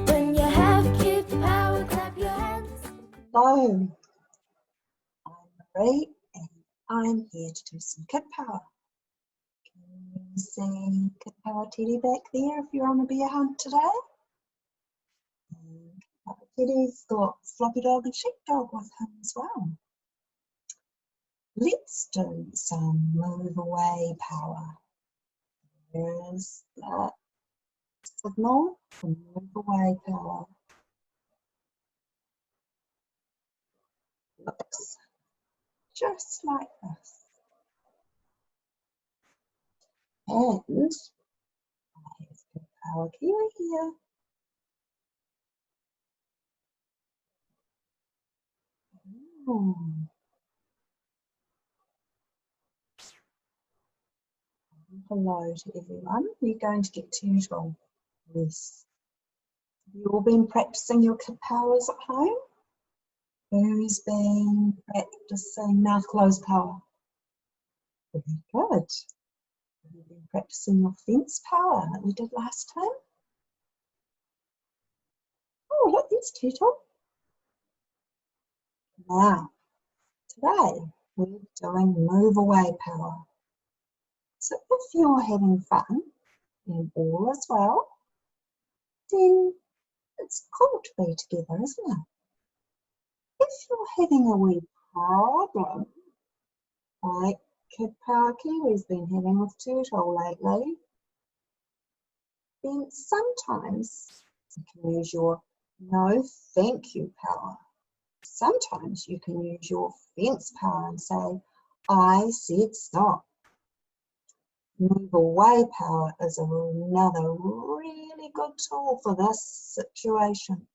When you have Kidpower, clap your hands. Hello, I'm Maree and I'm here to do some Kidpower. Can you see Kidpower Teddy back there if you're on a bear hunt today? And Kidpower Teddy's got Floppy Dog and Sheepdog with him as well. Let's do some move away power. There's that signal for move away power. Looks just like this. And I have Kidpower Kiwi here. Hello to everyone. We're going to get Turtle. Yes. Have you all been practicing your Kidpowers at home? Who's been practicing mouth closed power? Very good. Have you been practicing your fence power that we did last time? Oh, look, there's Turtle. Now, today we're doing move away power. So if you're having fun and all is well, then it's cool to be together, isn't it? If you're having a wee problem, like Kidpower Kiwi's been having with Turtle lately, then sometimes you can use your no thank you power. Sometimes you can use your fence power and say, I said stop. Move away power is another really good tool for this situation.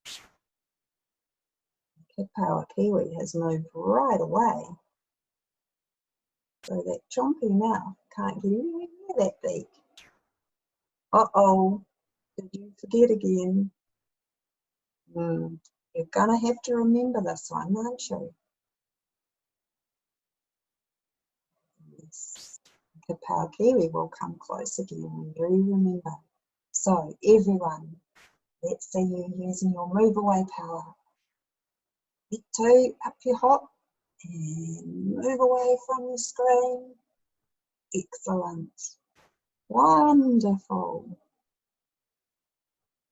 Kidpower Kiwi has moved right away. So that chompy mouth can't get anywhere near that beak. Uh-oh, did you forget again? You're gonna have to remember this one, aren't you? Yes, Kidpower Kiwi will come close again when you remember. So everyone, let's see you using your move away power. Head two up your hop and move away from your screen. Excellent. Wonderful.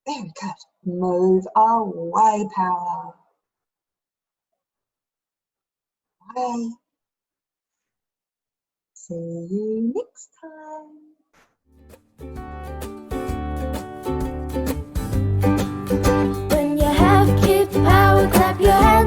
Very good. Move away power. Away. See you next time. When you have Kidpower, clap your hands.